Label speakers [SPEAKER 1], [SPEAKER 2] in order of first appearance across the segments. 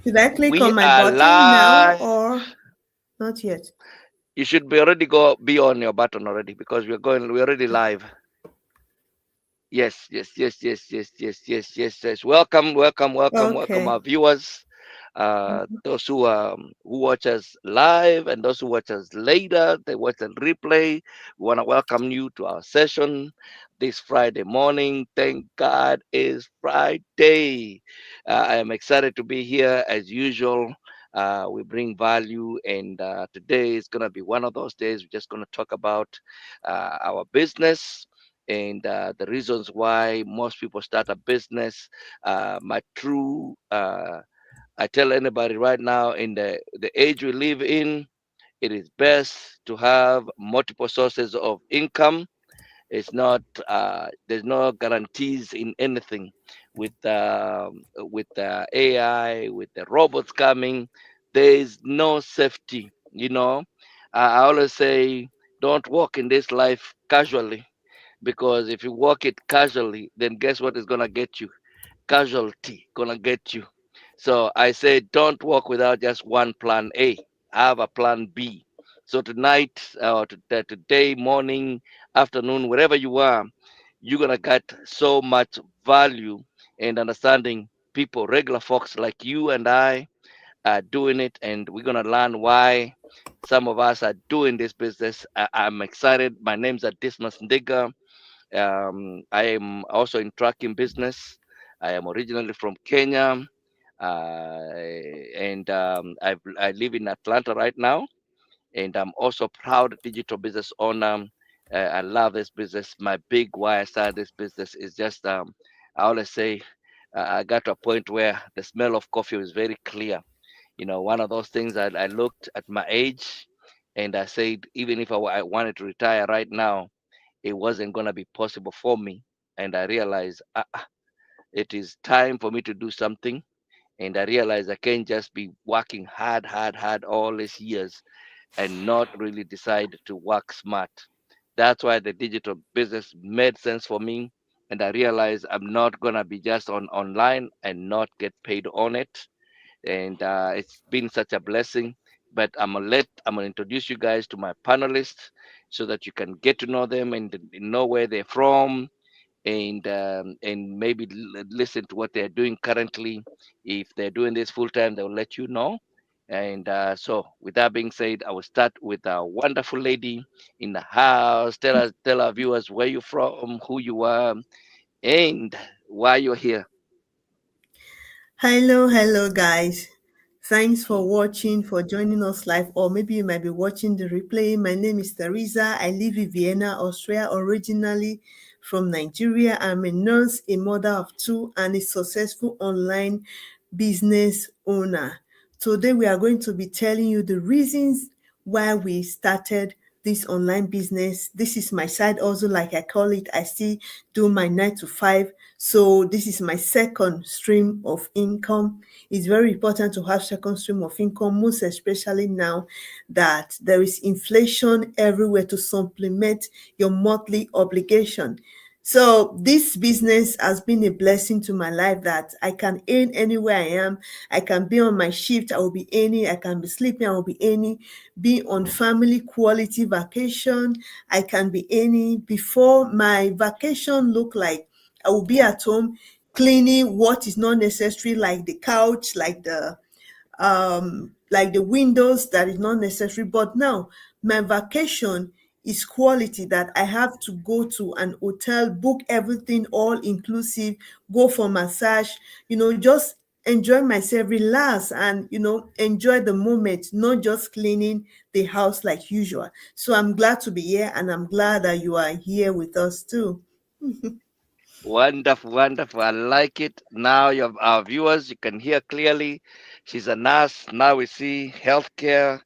[SPEAKER 1] Should I click
[SPEAKER 2] We
[SPEAKER 1] on my
[SPEAKER 2] are
[SPEAKER 1] button now
[SPEAKER 2] live.
[SPEAKER 1] or not yet?
[SPEAKER 2] You should be on your button already because we're already live. Yes, yes, yes, yes, yes, yes, yes, yes, yes. Welcome, welcome, welcome, welcome,
[SPEAKER 1] Okay.
[SPEAKER 2] our viewers.
[SPEAKER 1] Mhm.
[SPEAKER 2] Those who watch us live and those who watch us later, they watch the replay. We want to welcome you to our session this Friday morning. Thank God it's Friday. I am excited to be here as usual. We bring value, and today is gonna be one of those days. We're just gonna talk about our business and the reasons why most people start a business. My true, I tell anybody right now in the age we live in, it is best to have multiple sources of income. It's not there's no guarantees in anything with AI, with the robots coming. There is no safety. I always say, don't walk in this life casually, because if you walk it casually, then guess what is gonna get you? Casualty gonna get you. So I say don't walk without just one plan A. Have a plan B. So tonight, today, morning, afternoon, wherever you are, you're gonna get so much value and understanding people, regular folks like you and I are doing it, and we're gonna learn why some of us are doing this business. I'm excited. My name's Dismas Ndiga. I am also in trucking business. I am originally from Kenya, and I live in Atlanta right now. And I'm also proud digital business owner. I love this business. My big why I started this business is just I always say I got to a point where the smell of coffee was very clear. One of those things. I looked at my age, and I said, even if I wanted to retire right now, it wasn't going to be possible for me. And I realized it is time for me to do something. And I realized I can't just be working hard, hard, hard all these years and not really decide to work smart. That's why the digital business made sense for me. And I realized I'm not going to be just on online and not get paid on it. And it's been such a blessing. But I'm gonna introduce you guys to my panelists so that you can get to know them and know where they're from, and maybe listen to what they're doing currently. If they're doing this full time, they'll let you know. And so, with that being said, I will start with a wonderful lady in the house. Tell our viewers where you're from, who you are, and why you're here.
[SPEAKER 1] Hello, guys. Thanks for watching, for joining us live, or maybe you might be watching the replay. My name is Teresa. I live in Vienna, Austria, originally from Nigeria. I'm a nurse, a mother of two, and a successful online business owner. Today, we are going to be telling you the reasons why we started this online business. This is my side also, like I call it. I still do my 9 to 5. So this is my second stream of income. It's very important to have second stream of income, most especially now that there is inflation everywhere, to supplement your monthly obligation. So this business has been a blessing to my life, that I can earn anywhere I am. I can be on my shift, I will be earning. I can be sleeping, I will be earning. Be on family quality vacation, I can be earning. Before, my vacation look like I will be at home cleaning what is not necessary, like the couch, like the windows that is not necessary. But now my vacation is quality, that I have to go to an hotel, book everything all inclusive, go for massage, just enjoy myself, relax, and enjoy the moment, not just cleaning the house like usual. So I'm glad to be here, and I'm glad that you are here with us too.
[SPEAKER 2] Wonderful, wonderful. I like it. Now, our viewers, you can hear clearly. She's a nurse. Now we see healthcare,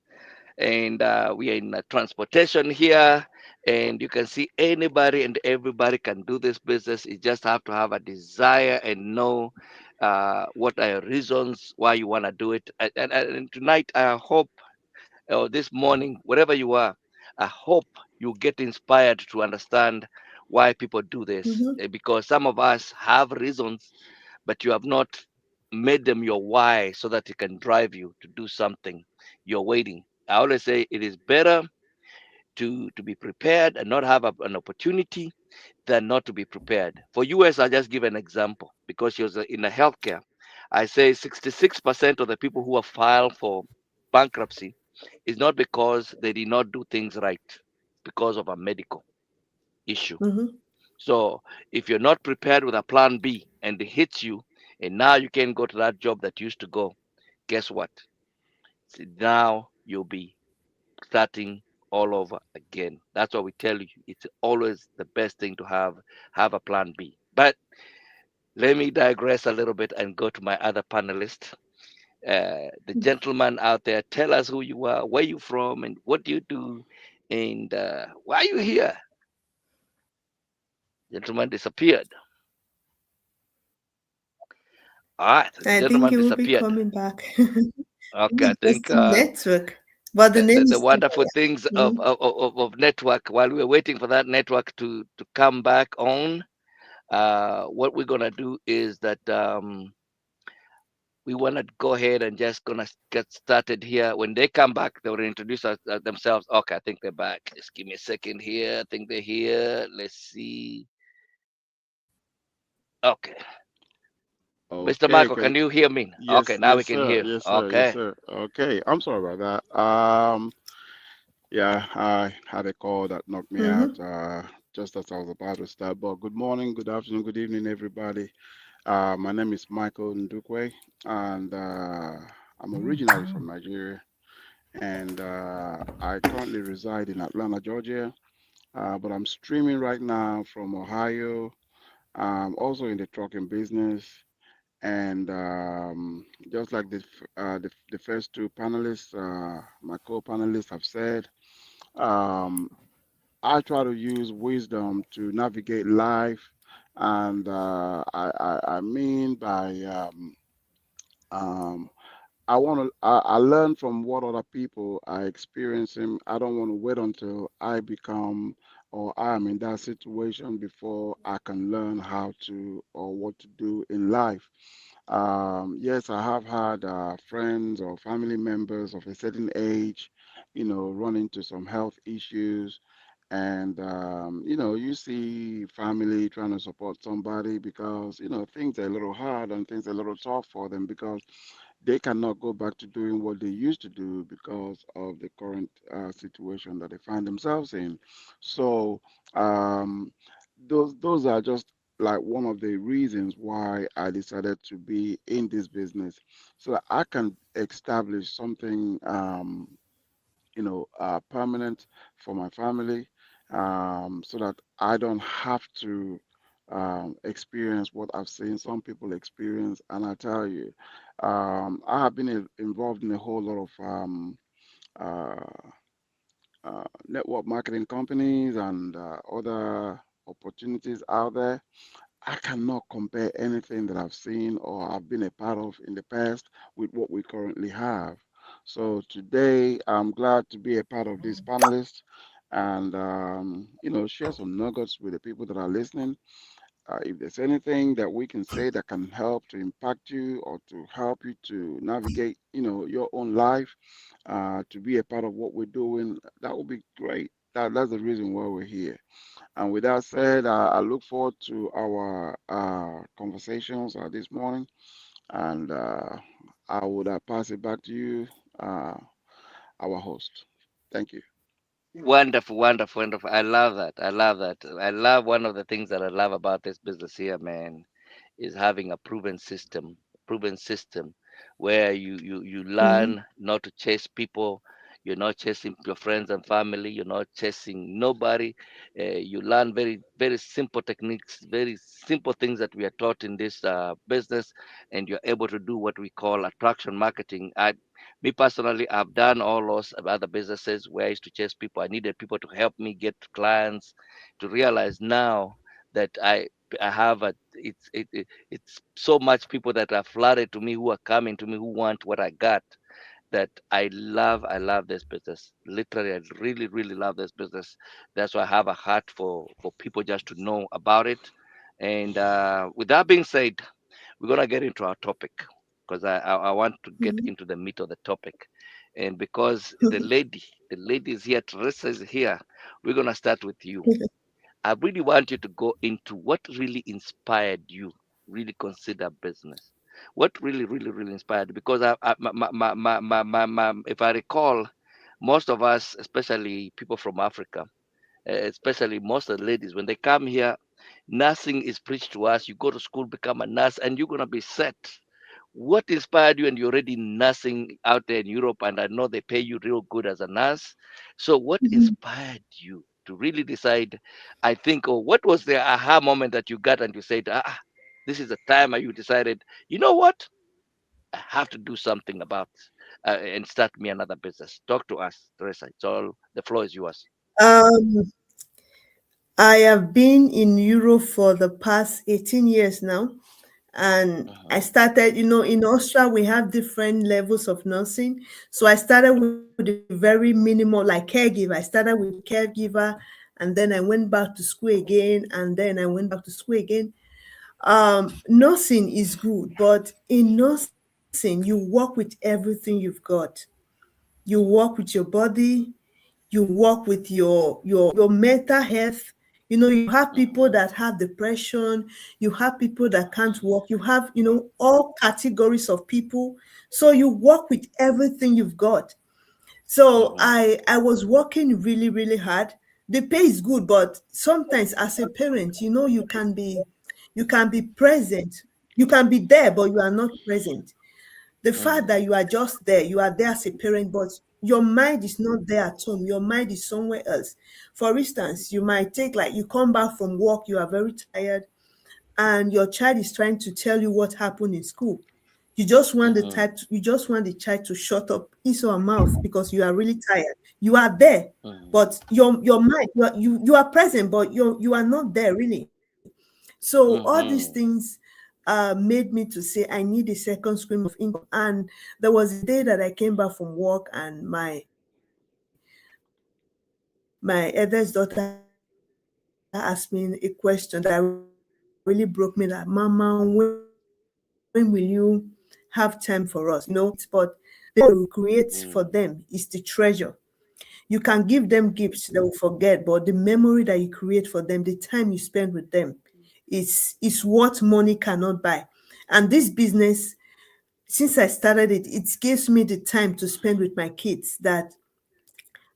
[SPEAKER 2] and we are in transportation here. And you can see anybody and everybody can do this business. You just have to have a desire and know what are your reasons why you want to do it. And tonight, I hope, or this morning, wherever you are, I hope you get inspired to understand why people do this.
[SPEAKER 1] Mhm.
[SPEAKER 2] Because some of us have reasons, but you have not. made them your why so that it can drive you to do something you're waiting. I always say it is better to be prepared and not have an opportunity than not to be prepared. For US, I just give an example because she was in the healthcare. I say 66% of the people who have filed for bankruptcy is not because they did not do things right, because of a medical issue.
[SPEAKER 1] Mm-hmm.
[SPEAKER 2] So if you're not prepared with a plan B and it hits you, and now you can't go to that job that you used to go, guess what? See, now you'll be starting all over again. That's why we tell you it's always the best thing to have a plan B. But let me digress a little bit and go to my other panelist. The gentleman out there, tell us who you are, where you from, and what do you do, and why are you here? Gentleman disappeared. All right, the
[SPEAKER 1] I think
[SPEAKER 2] gentleman
[SPEAKER 1] he will be
[SPEAKER 2] disappeared.
[SPEAKER 1] coming back.
[SPEAKER 2] Okay, I
[SPEAKER 1] Maybe just
[SPEAKER 2] think
[SPEAKER 1] some network, but the name
[SPEAKER 2] the
[SPEAKER 1] is still
[SPEAKER 2] wonderful things
[SPEAKER 1] there. Mhm.
[SPEAKER 2] of network. While we're waiting for that network to come back on, what we're gonna do is that we wanna go ahead and just gonna get started here. When they come back, they will introduce themselves. Okay, I think they're back. Just give me a second here. I think they're here. Let's see. Okay, Mr.
[SPEAKER 3] Okay,
[SPEAKER 2] Michael, can you hear me? Okay,
[SPEAKER 3] yes,
[SPEAKER 2] now we
[SPEAKER 3] yes,
[SPEAKER 2] can
[SPEAKER 3] sir,
[SPEAKER 2] hear.
[SPEAKER 3] yes, sir, yes,
[SPEAKER 2] Okay,
[SPEAKER 3] sir. Okay, I'm sorry about that. Yeah, I had a call that knocked me out
[SPEAKER 1] Mhm.
[SPEAKER 3] just as I was about to start. But good morning, good afternoon, good evening, everybody. My name is Michael Ndukwe, and I'm originally from Nigeria, and I currently reside in Atlanta, Georgia. But I'm streaming right now from Ohio. Also in the trucking business. And just like the first two panelists, my co-panelists have said, um, I try to use wisdom to navigate life, and I mean by um, I learn from what other people are experiencing. I don't want to wait until I become or I am in that situation before I can learn how to or what to do in life. Yes, I have had friends or family members of a certain age, run into some health issues. And, you see family trying to support somebody because, things are a little hard and things are a little tough for them because they cannot go back to doing what they used to do because of the current situation that they find themselves in. So um, those are just like one of the reasons why I decided to be in this business, so that I can establish something permanent for my family, so that I don't have to experience what I've seen some people experience. And I tell you, I have been involved in a whole lot of uh, network marketing companies and other opportunities out there. I cannot compare anything that I've seen or I've been a part of in the past with what we currently have. So today, I'm glad to be a part of this panelist and share some nuggets with the people that are listening. If there's anything that we can say that can help to impact you or to help you to navigate, your own life, to be a part of what we're doing, that would be great. That's the reason why we're here. And with that said, I look forward to our conversations this morning, and I would pass it back to you, uh, our host. Thank you.
[SPEAKER 2] wonderful, wonderful, wonderful. I love that. I love that. I love one of the things that I love about this business here, man, is having a proven system where you
[SPEAKER 1] Mhm.
[SPEAKER 2] learn not to chase people. You're not chasing your friends and family. You're not chasing nobody. You learn very very simple techniques, very simple things that we are taught in this business, and you're able to do what we call attraction marketing. Me personally, I've done all those other businesses where I used to chase people. I needed people to help me get clients. To realize now that I have it's so much people that are flooded to me, who are coming to me, who want what I got, that I love this business. Literally, I really really love this business. That's why I have a heart for people just to know about it. And with that being said, we're gonna get into our topic. because I want to get
[SPEAKER 1] Mhm.
[SPEAKER 2] into the meat of the topic. And because the lady is here, Teresa is here, we're gonna start with you. I really want you to go into what really inspired you, really consider business. What really, really, really inspired? Because if I recall, most of us, especially people from Africa, especially most of the ladies, when they come here, nursing is preached to us. You go to school, become a nurse, and you're gonna be set. What inspired you? And you're already nursing out there in Europe, and I know they pay you real good as a nurse. So, what
[SPEAKER 1] Mhm.
[SPEAKER 2] inspired you to really decide? I think, or what was the aha moment that you got and you said, this is the time you decided, you know what? I have to do something about and start me another business. Talk to us, Teresa. It's all the floor is yours.
[SPEAKER 1] Um, I have been in Europe for the past 18 years now. And I
[SPEAKER 3] Uh-huh.
[SPEAKER 1] started, in Austria, we have different levels of nursing. So I started with a very minimal, like caregiver. I started with caregiver, and then I went back to school again, and then I went back to school again. Nursing is good, but in nursing, you work with everything you've got. You work with your body, you work with your mental health. You have people
[SPEAKER 3] Uh-huh.
[SPEAKER 1] that have depression, you have people that can't work, you have all categories of people. So you work with everything you've got. So
[SPEAKER 3] Uh-huh.
[SPEAKER 1] I was working really, really hard. The pay is good, but sometimes as a parent, you can be present. You can be there, but you are not present. The fact
[SPEAKER 3] Uh-huh.
[SPEAKER 1] that you are just there, you are there as a parent, but your mind is not there at home. Your mind is somewhere else. For instance, you might take, like, you come back from work, you are very tired, and your child is trying to tell you what happened in school.
[SPEAKER 3] Uh-huh.
[SPEAKER 1] You just want the child to shut up his or her mouth because you are really tired. You are there,
[SPEAKER 3] Uh-huh.
[SPEAKER 1] but your mind, you are present, but you are not there really. So all these
[SPEAKER 3] Uh-huh.
[SPEAKER 1] things made me to say I need a second stream of income. And there was a day that I came back from work, and my eldest daughter asked me a question that really broke me, that, Mama, when will you have time for us? The money we create, but the memory we create for them is the treasure. You can give them gifts they will forget, but the memory that you create for them, the time you spend with them, is what money cannot buy. And this business, since I started it, it gives me the time to spend with my kids, that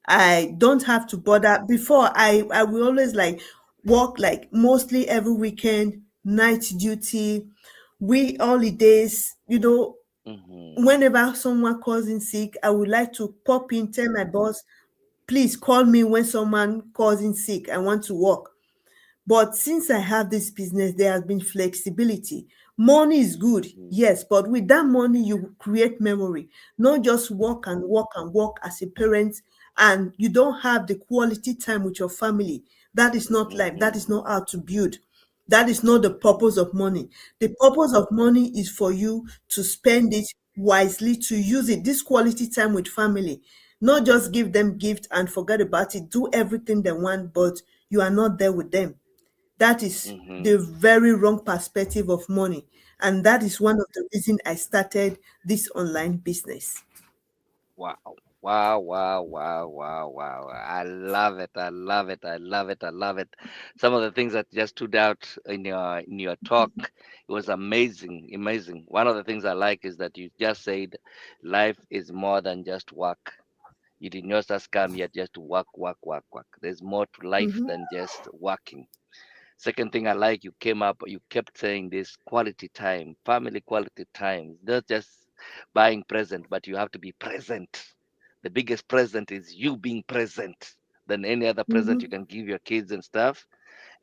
[SPEAKER 1] I don't have to bother. Before, I will always, like, work, like, mostly every weekend, night duty, we holidays,
[SPEAKER 3] Uh-huh.
[SPEAKER 1] whenever someone calls in sick, I would like to pop in, tell my boss, please call me when someone calls in sick. I want to work. But since I have this business, there has been flexibility. Money is good, yes, but with that money, you create memory, not just work and work and work as a parent, and you don't have the quality time with your family. That is not life. That is not how to build. That is not the purpose of money. The purpose of money is for you to spend it wisely, to use it, this quality time with family, not just give them gift and forget about it, do everything they want, but you are not there with them. That is the
[SPEAKER 2] Hmm.
[SPEAKER 1] very wrong perspective of money. And that is one of the reasons I started this online business.
[SPEAKER 2] Wow. Wow, wow, wow, wow, wow. I love it. I love it. I love it. I love it. Some of the things that just stood out in your talk, it was amazing, amazing. One of the things I like is that you just said life is more than just work. You did not just come here just to work, work, work, work. There's more to life
[SPEAKER 1] Mhm,
[SPEAKER 2] than just working. Second thing I like, you kept saying this quality time, family quality time, not just buying present, but you have to be present. The biggest present is you being present than any other present you
[SPEAKER 1] mhm.
[SPEAKER 2] can give your kids and stuff.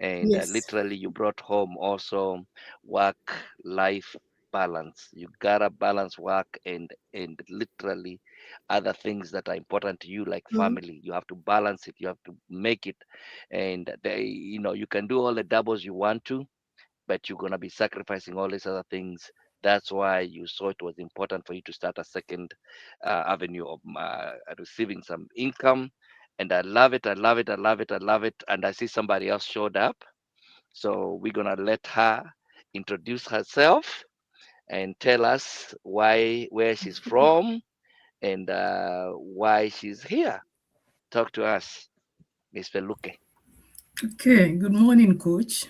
[SPEAKER 2] And
[SPEAKER 1] Yes.
[SPEAKER 2] literally, you brought home also work life balance. You gotta balance work and literally other things that are important to you, like
[SPEAKER 1] Mhm,
[SPEAKER 2] family. You have to balance it. You have to make it, and you can do all the doubles you want to, but you're gonna be sacrificing all these other things. That's why you saw it was important for you to start a second avenue of receiving some income. And I love it. I love it. I love it. I love it. And I see somebody else showed up, so we're gonna let her introduce herself and tell us where she's from, and why she's here. Talk to us, Miss Feluke.
[SPEAKER 4] Okay, good morning, Coach.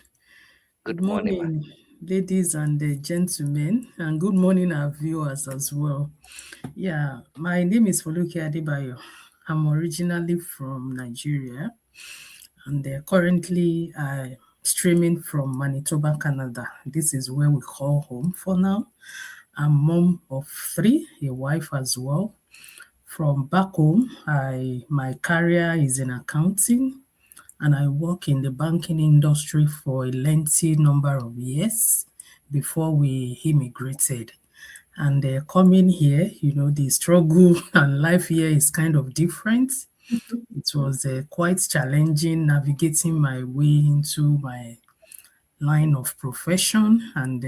[SPEAKER 4] Good
[SPEAKER 2] Good morning, ma.
[SPEAKER 4] morning, ladies and gentlemen, and good morning, our viewers as well. Yeah, my name is Foluke Adebayo. I'm originally from Nigeria, and currently I'm streaming from Manitoba, Canada. This is where we call home for now. I'm mom of three, a wife as well. From back home, I my career is in accounting, and I work in the banking industry for a lengthy number of years before we immigrated. And coming here, the struggle and life here is kind of different. It was quite challenging navigating my way into my line of profession, and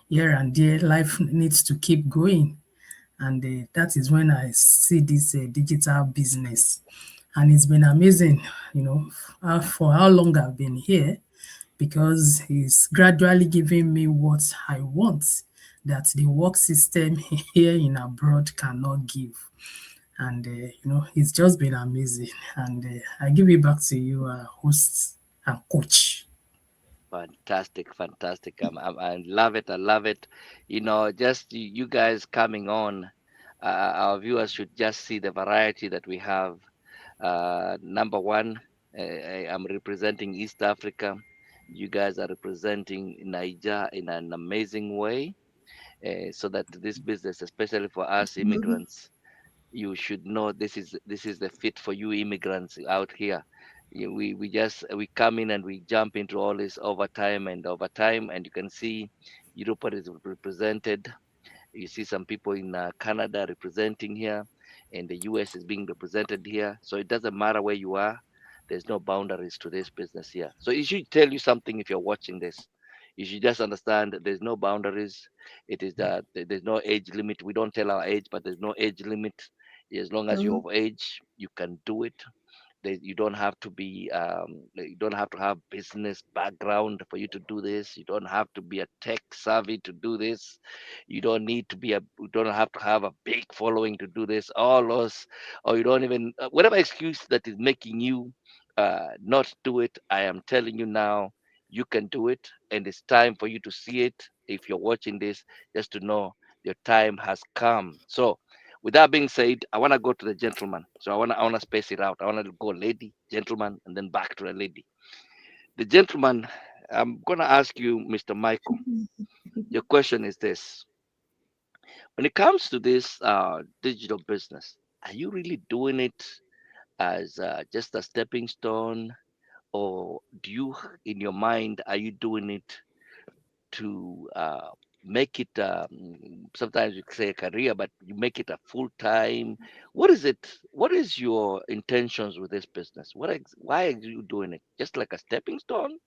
[SPEAKER 4] here and there, life needs to keep going. And that is when I see this digital business. And it's been amazing, for how long I've been here, because it's gradually giving me what I want that the work system here in abroad cannot give. And, it's just been amazing. And I give it back to you, host and coach.
[SPEAKER 2] Fantastic, fantastic. I love it. I love it. Just you guys coming on, our viewers should just see the variety that we have. Number one, I'm representing East Africa. You guys are representing Niger in an amazing way. So that this business, especially for us
[SPEAKER 1] Mhm.
[SPEAKER 2] immigrants, you should know this is the fit for you immigrants out here. We come in and we jump into all this overtime, and you can see Europe is represented. You see some people in Canada representing here, and the US is being represented here. So it doesn't matter where you are. There's no boundaries to this business here. So it should tell you something if you're watching this. You should just understand that there's no boundaries. It is that there's no age limit. We don't tell our age, but there's no age limit. As long as you're
[SPEAKER 1] Mhm.
[SPEAKER 2] of age, you can do it. You don't have to be you don't have to have business background for you to do this. You don't have to be a tech savvy to do this. You don't have to have a big following to do this. All those, or you don't even whatever excuse that is making you not do it. I am telling you now, you can do it, and it's time for you to see it. If you're watching this, just to know your time has come. So with that being said, I want to go to the gentleman. So I want to space it out. I want to go lady, gentleman, and then back to the lady. The gentleman, I'm gonna ask you, Mr. Michael. Your question is this: when it comes to this digital business, are you really doing it as just a stepping stone, or do you, in your mind, are you doing it to make it sometimes you say a career, but you make it a full time? What is it? What is your intentions with this business? Why are you doing it? Just like a stepping stone,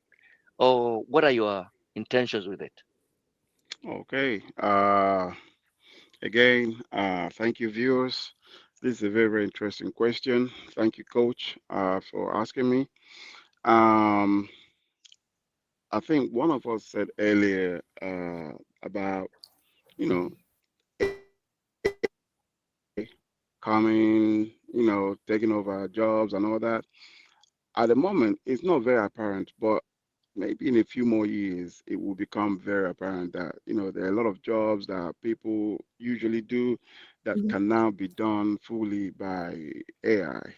[SPEAKER 2] or what are your intentions with it?
[SPEAKER 3] Okay. Again, thank you, viewers. This is a very, very interesting question. Thank you, Coach, for asking me. Um, I think one of us said earlier about, you know, coming, taking over jobs and all that. At the moment, it's not very apparent, but maybe in a few more years, it will become very apparent that, there are a lot of jobs that people usually do that
[SPEAKER 1] Mhm.
[SPEAKER 3] can now be done fully by AI,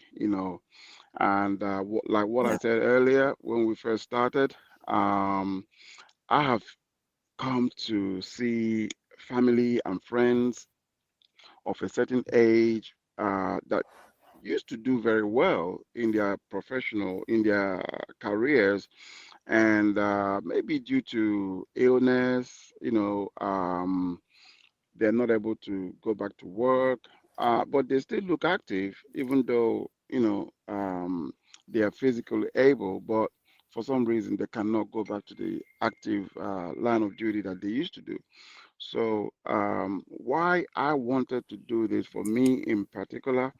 [SPEAKER 3] And like what I
[SPEAKER 1] Yeah.
[SPEAKER 3] said earlier when we first started, um, I have come to see family and friends of a certain age that used to do very well in their careers, and maybe due to illness, they're not able to go back to work, but they still look active, even though, they are physically able, but for some reason they cannot go back to the active line of duty that they used to do. So, why I wanted to do this for me in particular,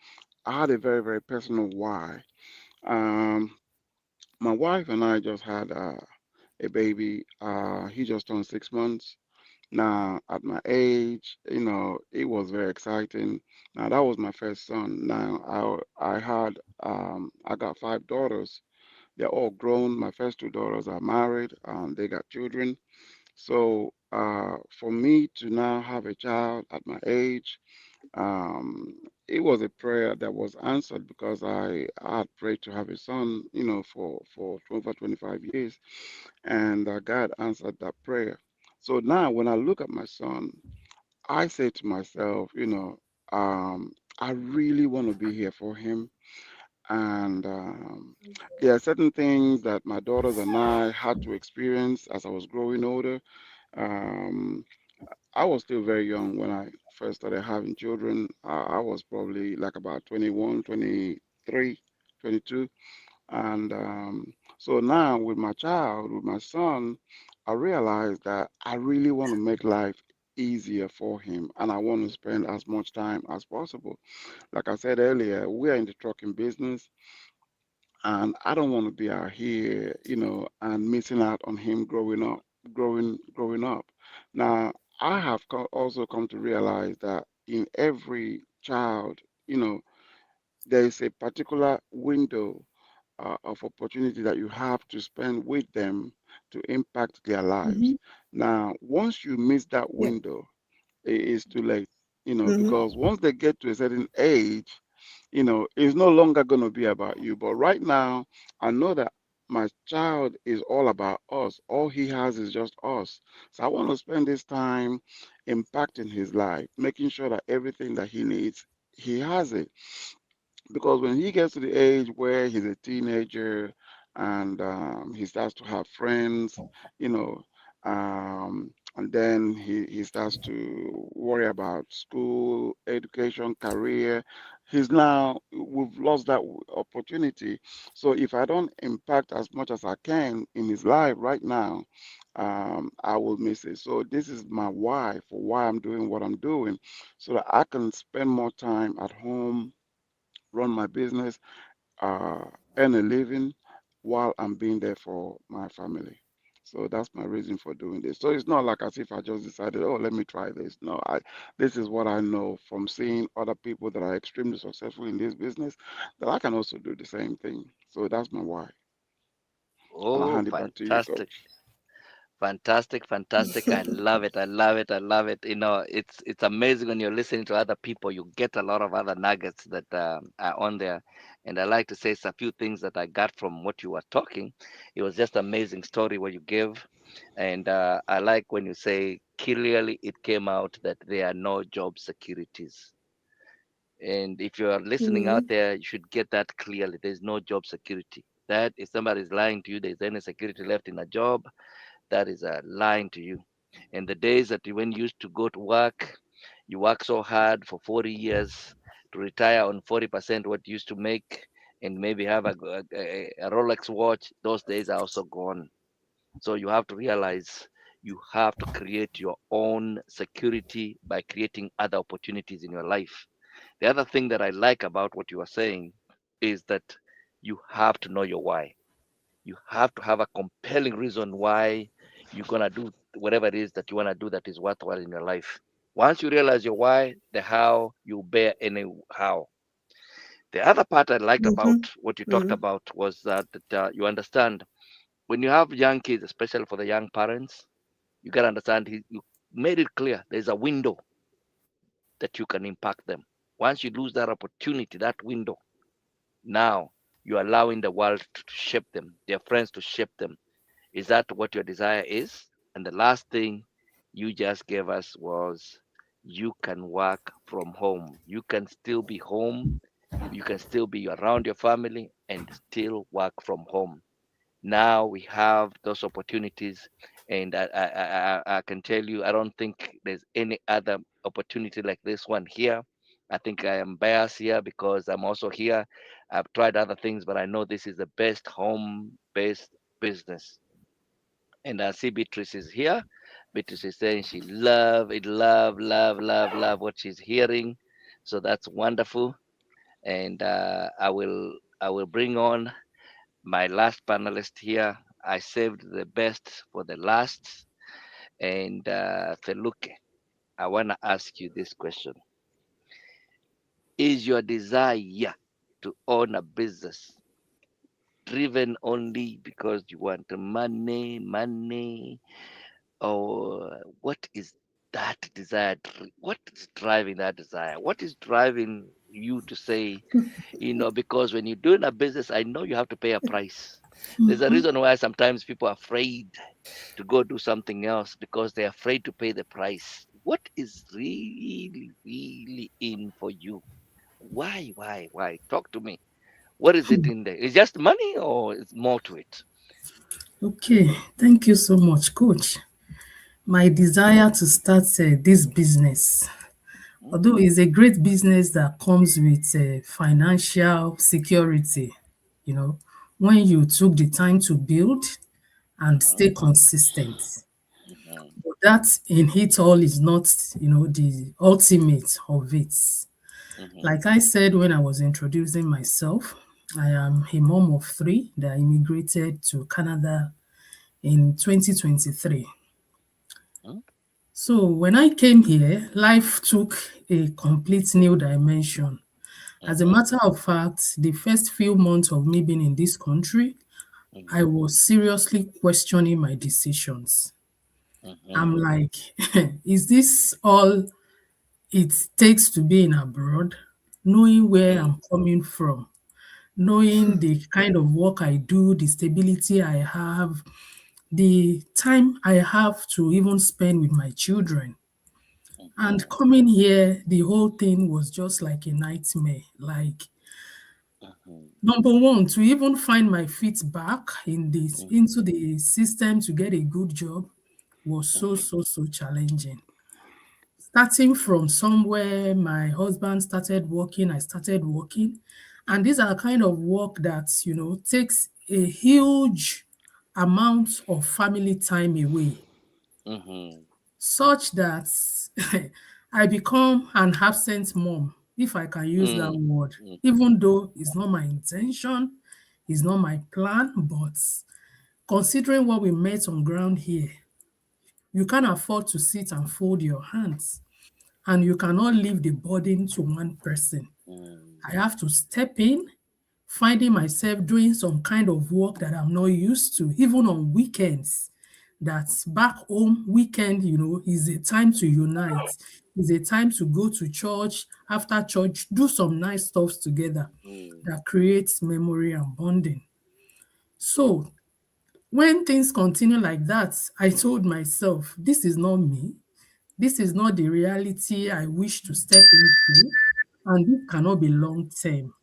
[SPEAKER 3] I had a very, very personal why. Um, my wife and I just had a baby. He just turned 6 months, Now, at my age, it was very exciting. Now, that was my first son. Now, I got five daughters. They're all grown. My first two daughters are married and they got children. So, for me to now have a child at my age, it was a prayer that was answered because I had prayed to have a son, for over 25 years, and God answered that prayer. So now, when I look at my son, I say to myself, I really want to be here for him. And there are certain things that my daughters and I had to experience as I was growing older. Um, I was still very young when I first started having children. I was probably like about 21, 23, 22. And so now with my child, with my son, I realized that I really want to make life easier for him and I want to spend as much time as possible. Like I said earlier, we are in the trucking business and I don't want to be out here, and missing out on him growing up. Now, I have also come to realize that in every child, you know, there is a particular window of opportunity that you have to spend with them to impact their lives.
[SPEAKER 1] Mm-hmm.
[SPEAKER 3] Now, once you miss that
[SPEAKER 1] Yeah.
[SPEAKER 3] window, it is too late,
[SPEAKER 1] Mm-hmm.
[SPEAKER 3] because once they get to a certain age, it's no longer going to be about you. But right now, I know that my child is all about us. All he has is just us. So I want to spend this time impacting his life, making sure that everything that he needs, he has it. Because when he gets to the age where he's a teenager and he starts to have friends, you know, and then he starts to worry about school, education, career. We've lost that opportunity. So if I don't impact as much as I can in his life right now, I will miss it. So this is my why for why I'm doing what I'm doing, so that I can spend more time at home, run my business, uh, earn a living while I'm being there for my family. So that's my reason for doing this. So it's not like as if I just decided, oh, let me try this. No, this is what I know from seeing other people that are extremely successful in this business, that I can also do the same thing. So that's my why. And I'll
[SPEAKER 2] Oh,
[SPEAKER 3] hand it back to you,
[SPEAKER 2] fantastic.
[SPEAKER 3] coach.
[SPEAKER 2] Fantastic, fantastic. I love it. I love it. I love it. It's amazing when you're listening to other people. You get a lot of other nuggets that are on there. And I like to say a few things that I got from what you were talking. It was just amazing story what you give. And I like when you say clearly it came out that there are no job securities. And if you are listening
[SPEAKER 1] Mm-hmm.
[SPEAKER 2] out there, you should get that clearly. There's no job security. That if somebody is lying to you, there's any security left in a job, that is lying to you. And the days that you when you used to go to work, you work so hard for 40 years to retire on 40% what you used to make and maybe have a Rolex watch, those days are also gone. So you have to realize you have to create your own security by creating other opportunities in your life. The other thing that I like about what you are saying is that you have to know your why. You have to have a compelling reason why you're gonna do whatever it is that you wanna do that is worthwhile in your life. Once you realize your why, the how you bear any how. The other part I liked
[SPEAKER 1] Mm-hmm.
[SPEAKER 2] about what you talked
[SPEAKER 1] Mm-hmm.
[SPEAKER 2] about was that you understand when you have young kids, especially for the young parents, you gotta understand you made it clear there's a window that you can impact them. Once you lose that opportunity, that window, now you're allowing the world to shape them, their friends to shape them. Is that what your desire is? And the last thing you just gave us was you can work from home. You can still be home. You can still be around your family and still work from home. Now we have those opportunities, and I can tell you, I don't think there's any other opportunity like this one here. I think I am biased here because I'm also here. I've tried other things, but I know this is the best home-based business. And I see Beatrice is here. Beatrice is saying she love it, love what she's hearing. So that's wonderful. And I will bring on my last panelist here. I saved the best for the last, And Feluke, I want to ask you this question. Is your desire to own a business driven only because you want the money, or what is that desire? What is driving that desire? What is driving you to say, because when you're doing a business, I know you have to pay a price. There's a
[SPEAKER 4] Mhm.
[SPEAKER 2] reason why sometimes people are afraid to go do something else because they're afraid to pay the price. What is really, really in for you? Why? Talk to me. What is it in there? Is just money or is more to it?
[SPEAKER 4] Okay, thank you so much, Coach. My desire to start this business,
[SPEAKER 2] Mhm,
[SPEAKER 4] although it's a great business that comes with financial security, you know, when you took the time to build and
[SPEAKER 2] mhm,
[SPEAKER 4] stay consistent.
[SPEAKER 2] mhm,
[SPEAKER 4] But that in it all is not, the ultimate of it.
[SPEAKER 2] mhm,
[SPEAKER 4] Like I said when I was introducing myself, I am a mom of three that immigrated to Canada in 2023.
[SPEAKER 2] mhm,
[SPEAKER 4] So when I came here, life took a complete new dimension. As a
[SPEAKER 2] mhm,
[SPEAKER 4] matter of fact, the first few months of me being in this country, I
[SPEAKER 2] mhm,
[SPEAKER 4] was seriously questioning my decisions. I'm
[SPEAKER 2] mhm,
[SPEAKER 4] like, is this all it takes to be in abroad? Knowing where
[SPEAKER 2] mhm,
[SPEAKER 4] I'm coming from, knowing the kind of work I do, the stability I have, the time I have to even spend with my children. And
[SPEAKER 2] mhm,
[SPEAKER 4] coming here, the whole thing was just like a nightmare. Like,
[SPEAKER 2] mhm,
[SPEAKER 4] number one, to even find my feet back in this
[SPEAKER 2] mhm,
[SPEAKER 4] into the system to get a good job was so
[SPEAKER 2] mhm,
[SPEAKER 4] so so challenging. Starting from somewhere, my husband started working, I started working, and these are kind of work that takes a huge amount of family time away,
[SPEAKER 2] mhm,
[SPEAKER 4] such that I become an absent mom, if I can use that
[SPEAKER 2] mhm,
[SPEAKER 4] word,
[SPEAKER 2] mhm,
[SPEAKER 4] even though it's not my intention, it's not my plan. But considering what we met on ground here, you can't afford to sit and fold your hands, and you cannot leave the burden to one person.
[SPEAKER 2] mhm,
[SPEAKER 4] I have to step in, finding myself doing some kind of work that I'm not used to, even on weekends. That back home, weekend, is a time to unite, is a time to go to church, after church, do some nice stuff together
[SPEAKER 2] mhm,
[SPEAKER 4] that creates memory and bonding. So when things continue like that, I told myself, this is not me. This is not the reality I wish to step into, and this cannot be long term.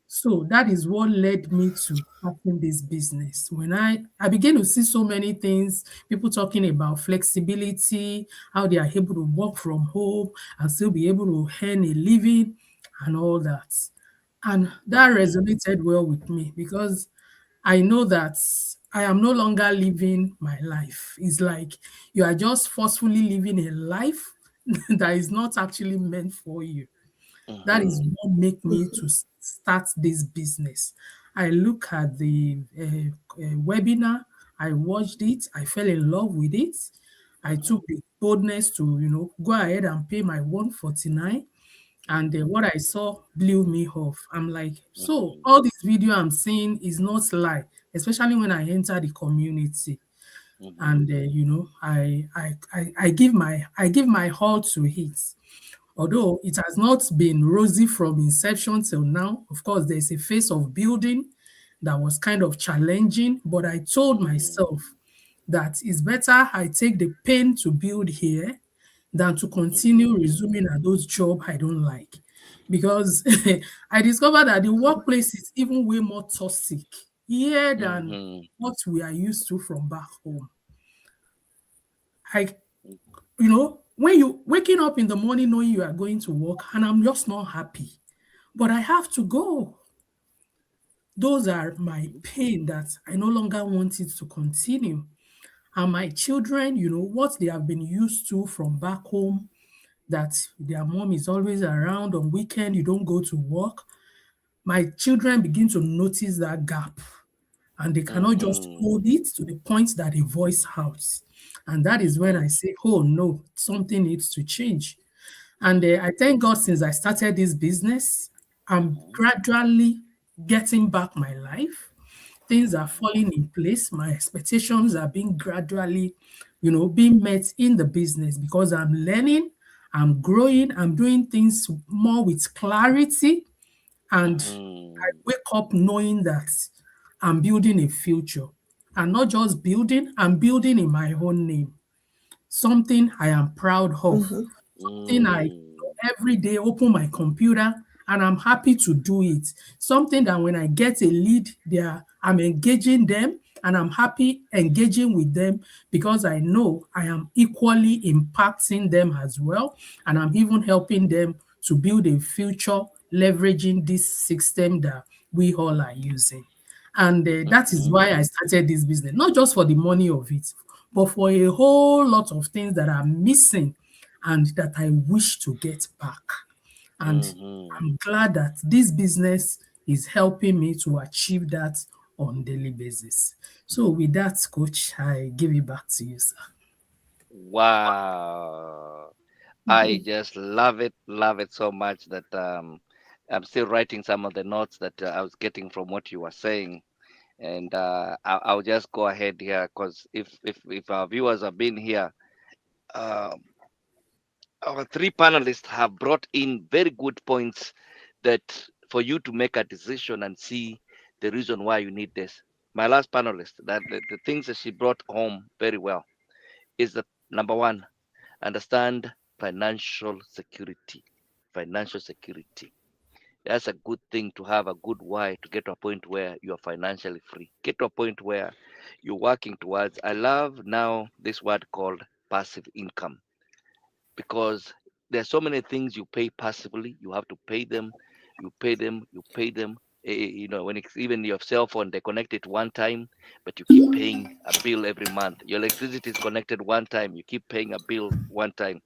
[SPEAKER 4] So that is what led me to starting this business. When I began to see so many things, people talking about flexibility, how they are able to work from home and still be able to earn a living and all that. And that
[SPEAKER 2] mhm,
[SPEAKER 4] resonated well with me because I know that I am no longer living my life. It's like you are just forcefully living a life that is not actually meant for you. That is
[SPEAKER 2] mhm,
[SPEAKER 4] what make me to start this business. I look at the webinar, I watched it, I fell in love with it. I
[SPEAKER 2] mhm,
[SPEAKER 4] took the boldness to, go ahead and pay my 149, and
[SPEAKER 2] mhm,
[SPEAKER 4] what I saw blew me off. I'm like, so
[SPEAKER 2] mhm,
[SPEAKER 4] all this video I'm seeing is not lie, especially when I enter the community.
[SPEAKER 2] mhm,
[SPEAKER 4] And I give my all to it. Although it has not been rosy from inception till now. Of course, there's a phase of building that was kind of challenging, but I told
[SPEAKER 2] mhm,
[SPEAKER 4] myself that it's better I take the pain to build here than to continue
[SPEAKER 2] mhm,
[SPEAKER 4] resuming at those jobs I don't like. Because I discovered that the workplace is even way more toxic here than
[SPEAKER 2] mhm,
[SPEAKER 4] what we are used to from back home. I,
[SPEAKER 2] mhm,
[SPEAKER 4] when you waking up in the morning knowing you are going to work, and I'm just not happy, but I have to go. Those are my pain that I no longer want it to continue. And my children, what they have been used to from back home, that their mom is always around on weekend, you don't go to work. My children begin to notice that gap. and they cannot just
[SPEAKER 2] Mm-hmm.
[SPEAKER 4] hold it to the point that they voice out. And that is when I say, oh no, something needs to change. And I thank God since I started this business, I'm
[SPEAKER 2] Mm-hmm.
[SPEAKER 4] gradually getting back my life. Things are
[SPEAKER 2] Mm-hmm.
[SPEAKER 4] falling in place. My expectations are being gradually, being met in the business because I'm learning, I'm growing, I'm doing things more with clarity, and I
[SPEAKER 2] Mm-hmm.
[SPEAKER 4] wake up knowing that I'm building a future. And not just building, I'm building in my own name, something I am proud of,
[SPEAKER 1] Mhm.
[SPEAKER 4] something I every day open my computer and I'm happy to do it. Something that when I get a lead there, I'm engaging them and I'm happy engaging with them because I know I am equally impacting them as well. And I'm even helping them to build a future leveraging this system that we all are using. And that is
[SPEAKER 2] Mm-hmm.
[SPEAKER 4] why I started this business, not just for the money of it, but for a whole lot of things that are missing and that I wish to get back. And
[SPEAKER 2] Mm-hmm.
[SPEAKER 4] I'm glad that this business is helping me to achieve that on daily basis. So with that, coach, I give it back to you, sir.
[SPEAKER 2] Wow. I just love it so much that I'm still writing some of the notes that I was getting from what you were saying. And I'll just go ahead here because if our viewers have been here, um, our three panelists have brought in very good points that for you to make a decision and see the reason why you need this. My last panelist, that the things that she brought home very well is that number one, understand financial security. Financial security. That's a good thing to have a good why to get to a point where you are financially free. Get to a point where you're working towards. I love now this word called passive income because there's so many things you pay passively. You have to pay them, you pay them, you pay them. When it's even your cell phone, they connect it one time, but you keep paying a bill every month. Your electricity is connected one time, you keep paying a bill one time.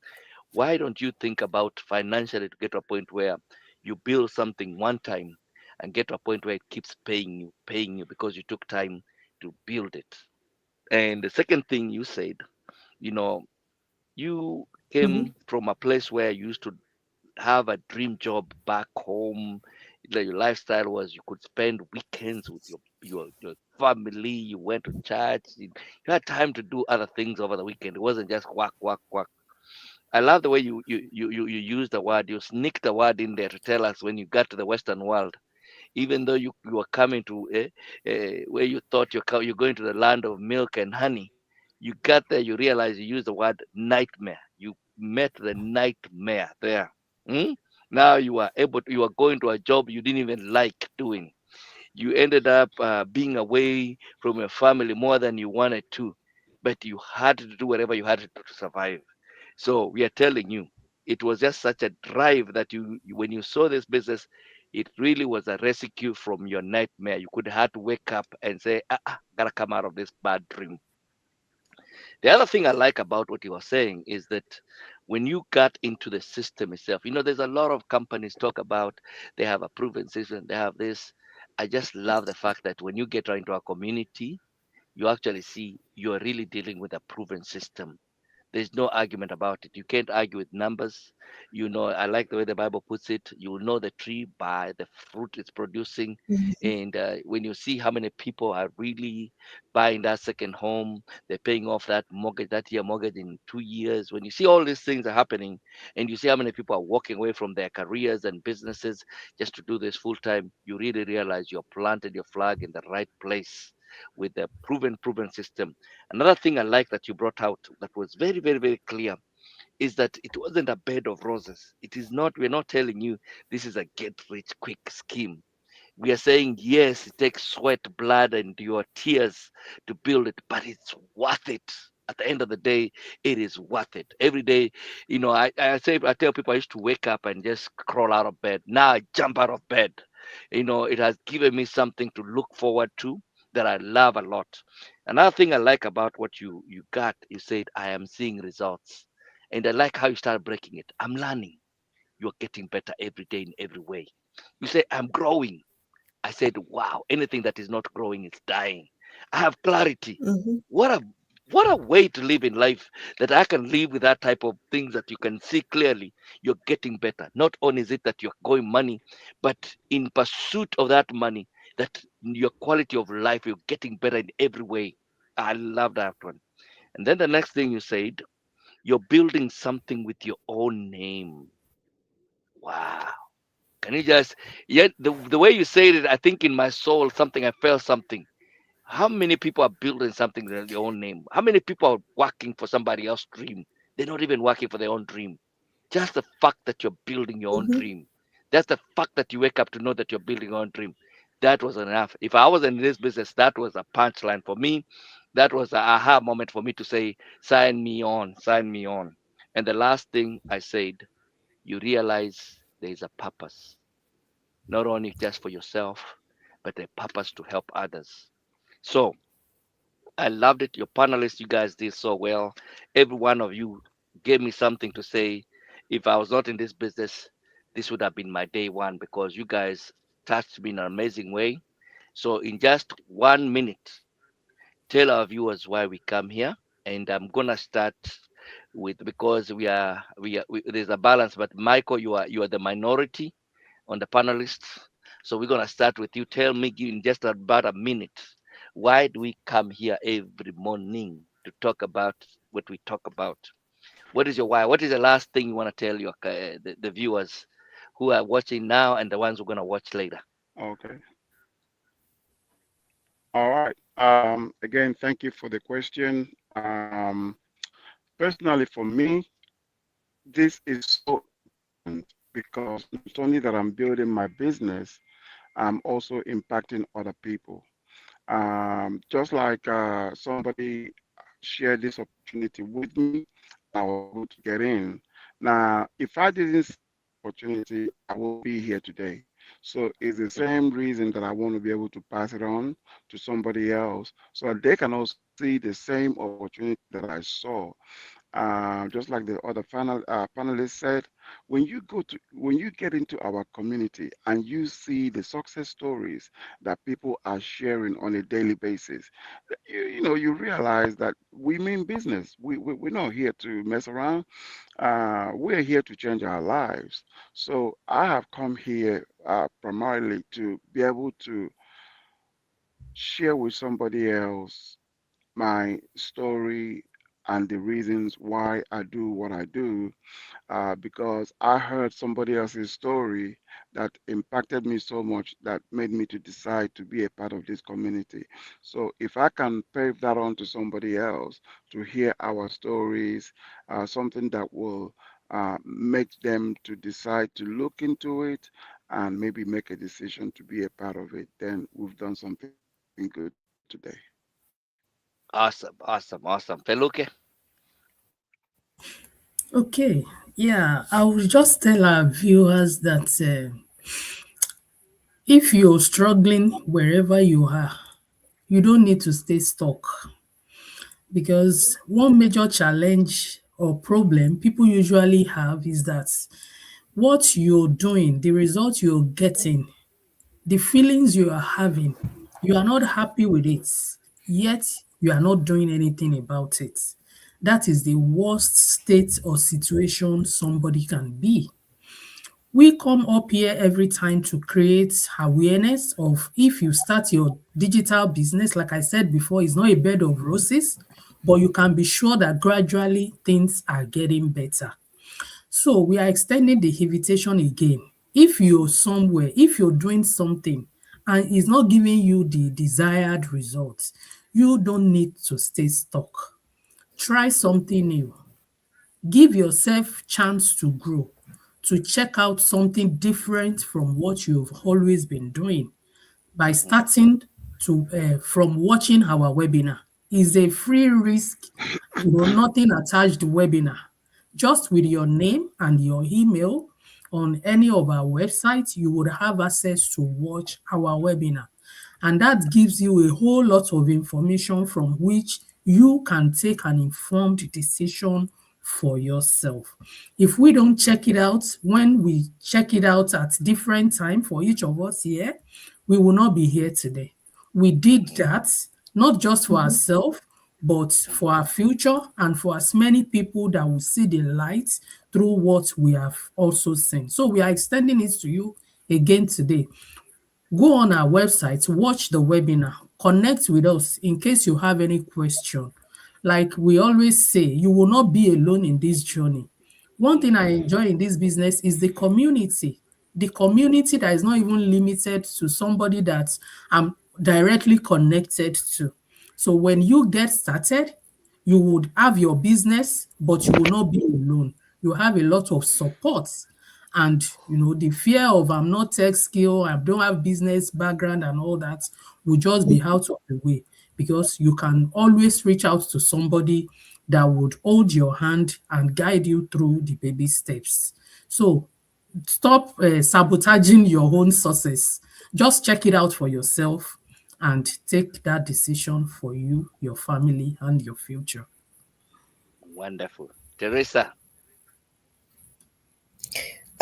[SPEAKER 2] Why don't you think about financially to get to a point where you build something one time and get to a point where it keeps paying you because you took time to build it? And the second thing you said, you know, you
[SPEAKER 1] Mhm.
[SPEAKER 2] came from a place where you used to have a dream job back home. Your lifestyle was you could spend weekends with your family. You went to church. You had time to do other things over the weekend. It wasn't just work, work, work. I love the way you use the word. You sneak the word in there to tell us when you got to the Western world, even though you were coming to where you thought you're going to the land of milk and honey. You got there, you realize you used the word nightmare. You met the nightmare there. Hmm? Now you are going to a job you didn't even like doing. You ended up being away from your family more than you wanted to, but you had to do whatever you had to do to survive. So we are telling you, it was just such a drive that when you saw this business, it really was a rescue from your nightmare. You could have to wake up and say, gotta come out of this bad dream. The other thing I like about what you were saying is that when you got into the system itself, there's a lot of companies talk about they have a proven system, they have this. I just love the fact that when you get into a community, you actually see you're really dealing with a proven system. There's no argument about it. You can't argue with numbers. I like the way the Bible puts it. You will know the tree by the fruit it's producing.
[SPEAKER 1] Mhm.
[SPEAKER 2] And when you see how many people are really buying that second home, they're paying off that mortgage, that year mortgage in 2 years. When you see all these things are happening, and you see how many people are walking away from their careers and businesses just to do this full time, you really realize you're planted your flag in the right place with the proven system. Another thing I like that you brought out that was very, very, very clear is that it wasn't a bed of roses. It is not, we're not telling you this is a get rich quick scheme. We are saying, yes, it takes sweat, blood, and your tears to build it, but it's worth it. At the end of the day, it is worth it. Every day, I tell people I used to wake up and just crawl out of bed. Now I jump out of bed. It has given me something to look forward to that I love a lot. Another thing I like about what you got, you said, I am seeing results. And I like how you start breaking it. I'm learning. You're getting better every day in every way. You say, I'm growing. I said, wow, anything that is not growing is dying. I have clarity.
[SPEAKER 1] Mm-hmm.
[SPEAKER 2] What a what a way to live in life, that I can live with that type of things that you can see clearly you're getting better. Not only is it that you're going money, but in pursuit of that money, that your quality of life, you're getting better in every way. I love that one. And then the next thing you said, you're building something with your own name. Wow. Can you just, yet the way you said it, I think in my soul, something, I felt something. How many people are building something in their own name? How many people are working for somebody else's dream? They're not even working for their own dream. Just the fact that you're building your own
[SPEAKER 1] Mm-hmm.
[SPEAKER 2] dream. That's the fact that you wake up to know that you're building your own dream. That was enough. If I was in this business, that was a punchline for me. That was a aha moment for me to say, sign me on, sign me on. And the last thing I said, you realize there is a purpose, not only just for yourself, but a purpose to help others. So I loved it. Your panelists, you guys did so well. Every one of you gave me something to say. If I was not in this business, this would have been my day one, because you guys touched me in an amazing way. So in just 1 minute, tell our viewers why we come here. And I'm gonna start with, because there's a balance, but Michael, you are the minority on the panelists. So we're gonna start with you. Tell me in just about a minute, why do we come here every morning to talk about what we talk about? What is your why? What is the last thing you want to tell the viewers who are watching now and the ones who are gonna watch later?
[SPEAKER 3] Okay. All right. Again, thank you for the question. Personally, for me, this is so important because not only that I'm building my business, I'm also impacting other people. Just like somebody shared this opportunity with me, I was able to get in. Now, if I didn't see the opportunity, I won't be here today. So it's the same reason that I want to be able to pass it on to somebody else so that they can also see the same opportunity that I saw. Just like the other panelists said, when you get into our community and you see the success stories that people are sharing on a daily basis, you know, you realize that we mean business. We're not here to mess around. We're here to change our lives. So I have come here primarily to be able to share with somebody else my story and the reasons why I do what I do, because I heard somebody else's story that impacted me so much that made me to decide to be a part of this community. So if I can pave that on to somebody else to hear our stories, something that will make them to decide to look into it and maybe make a decision to be a part of it, then we've done something good today.
[SPEAKER 2] Awesome, awesome, awesome. Feluke?
[SPEAKER 4] Okay, yeah, I will just tell our viewers that if you're struggling wherever you are, you don't need to stay stuck, because one major challenge or problem people usually have is that what you're doing, the result you're getting, the feelings you are having, you are not happy with it, yet you are not doing anything about it. That is the worst state or situation somebody can be. We come up here every time to create awareness of, if you start your digital business, like I said before, it's not a bed of roses, but you can be sure that gradually things are getting better. So we are extending the invitation again. If you're somewhere, if you're doing something and it's not giving you the desired results, you don't need to stay stuck. Try something new. Give yourself chance to grow, to check out something different from what you've always been doing by starting to from watching our webinar. Is a free risk, nothing attached webinar. Just with your name and your email on any of our websites, you would have access to watch our webinar. And that gives you a whole lot of information from which you can take an informed decision for yourself. If we don't check it out, when we check it out at different time for each of us here, we will not be here today. We did
[SPEAKER 2] Mhm.
[SPEAKER 4] that not just for
[SPEAKER 1] Mhm.
[SPEAKER 4] ourselves, but for our
[SPEAKER 2] Mhm.
[SPEAKER 4] future and for as many people that will see the light through what we have also seen. So we are extending it to you again today. Go on our website, watch the webinar, connect with us in case you have any question. Like we always say, you will not be alone in this journey. One thing I
[SPEAKER 2] Mhm.
[SPEAKER 4] enjoy in this business is the community that is not even limited to somebody that I'm directly connected to. So when you get started, you would have your business, but you will not be alone. You have a lot of support, and the fear of I'm not tech skill, I don't have business background and all that will just be out of the way, because you can always reach out to somebody that would hold your hand and guide you through the baby steps. So stop sabotaging your own success. Just check it out for yourself and take that decision for you, your family, and your future.
[SPEAKER 2] Wonderful. Teresa.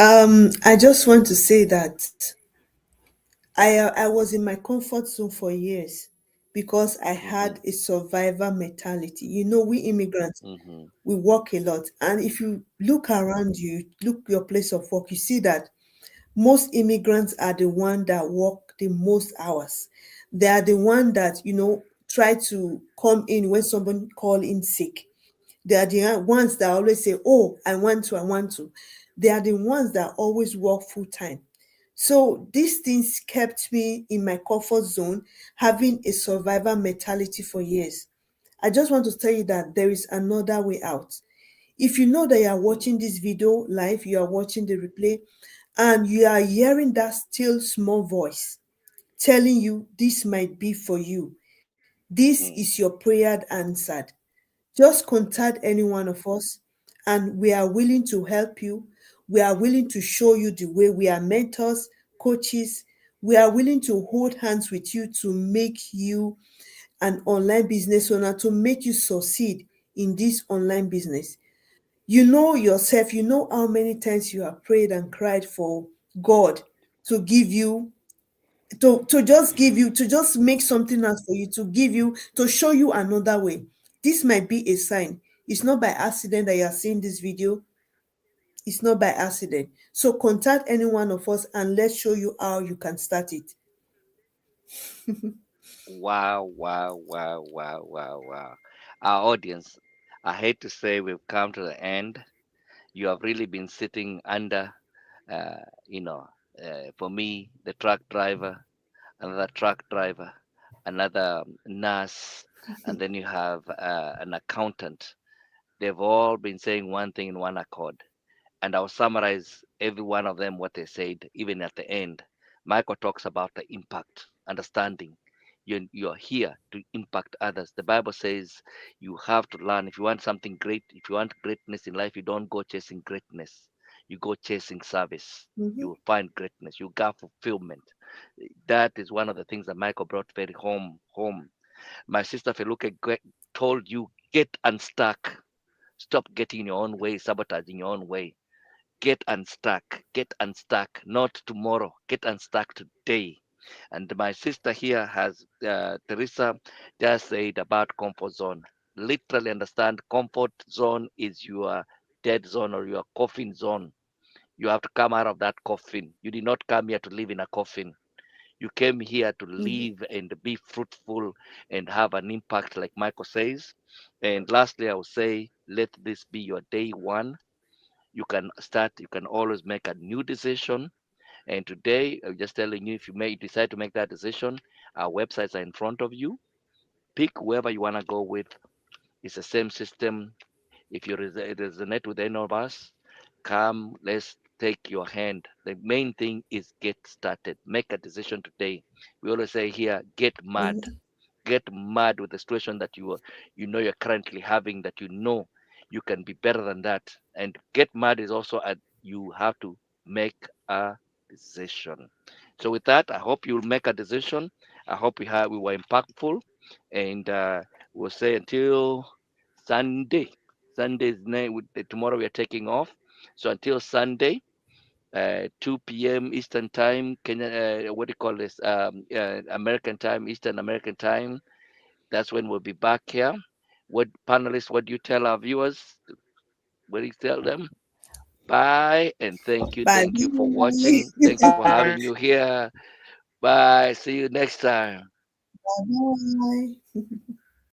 [SPEAKER 1] I just want to say that I was in my comfort zone for years because I
[SPEAKER 2] Mhm.
[SPEAKER 1] had a survivor mentality. We immigrants,
[SPEAKER 2] Mhm.
[SPEAKER 1] we work a lot, and if you look around you, look your place of work, you see that most immigrants are the one that work the most hours. They are the one that try to come in when someone call in sick. They are the ones that always say, "Oh, I want to." They are the ones that always work full time. So these things kept me in my comfort zone, having a survivor mentality for years. I just want to tell you that there is another way out. If you know that you are
[SPEAKER 2] Mhm.
[SPEAKER 1] watching this video live, you are watching the replay, and you are hearing that still small voice telling you this might be for you, this
[SPEAKER 2] Mhm.
[SPEAKER 1] is your prayer answered. Just contact any one of us, and we are willing to help you. We are willing to show you the way. We are mentors, coaches. We are willing to hold hands with you to make you an online business owner, to make you succeed in this online business. You know yourself, you know how many times you have prayed and cried for God to give you, to just give you, to just make something else for you, to give you, to show you another way. This might be a sign. It's not by accident that you are seeing this video. It's not by accident. So contact any one of us and let's show you how you can start it.
[SPEAKER 2] Wow, wow, wow, wow, wow, wow. Our audience, I hate to say we've come to the end. You have really been sitting under, uh, you know, for me, the truck driver, another truck driver, another nurse, and then you have an accountant. They've all been saying one thing in one accord. And I'll summarize every one of them what they said, even at the end. Michael talks about the impact, understanding. You're here to impact others. The Bible says you have to learn. If you want something great, if you want greatness in life, you don't go chasing greatness. You go chasing service. You
[SPEAKER 1] Mhm.
[SPEAKER 2] will find greatness. You got fulfillment. That is one of the things that Michael brought very home. My sister Feluke told you, get unstuck. Stop getting in your own way, sabotaging your own way. Get unstuck. Get unstuck. Not tomorrow. Get unstuck today. And my sister here has, Teresa, just said about comfort zone. Literally understand comfort zone is your dead zone or your coffin zone. You have to come out of that coffin. You did not come here to live in a coffin. You came here to
[SPEAKER 1] Mhm.
[SPEAKER 2] live and be fruitful and have an impact, like Michael says. And lastly, I will say, let this be your day one. You can start, you can always make a new decision. And today, I'm just telling you, if you may decide to make that decision, our websites are in front of you. Pick whoever you want to go with. It's the same system. If you resonate with any of us, come, let's take your hand. The main thing is get started. Make a decision today. We always say here, get mad.
[SPEAKER 1] Mhm.
[SPEAKER 2] Get mad with the situation that you know you're currently having, that you know you can be better than that. And get mad is also you have to make a decision. So with that, I hope you'll make a decision. I hope we were impactful, and we'll say until Sunday. Tomorrow we are taking off. So until Sunday, 2 p.m. Eastern Time, Kenya, what do you call this? American time, Eastern American Time. That's when we'll be back here. What panelists, what do you tell our viewers? What do you tell them? Bye and
[SPEAKER 1] Bye.
[SPEAKER 2] thank you for watching. Thank you for
[SPEAKER 3] Bye.
[SPEAKER 2] having you here. Bye. See you next time.
[SPEAKER 1] Bye. Bye.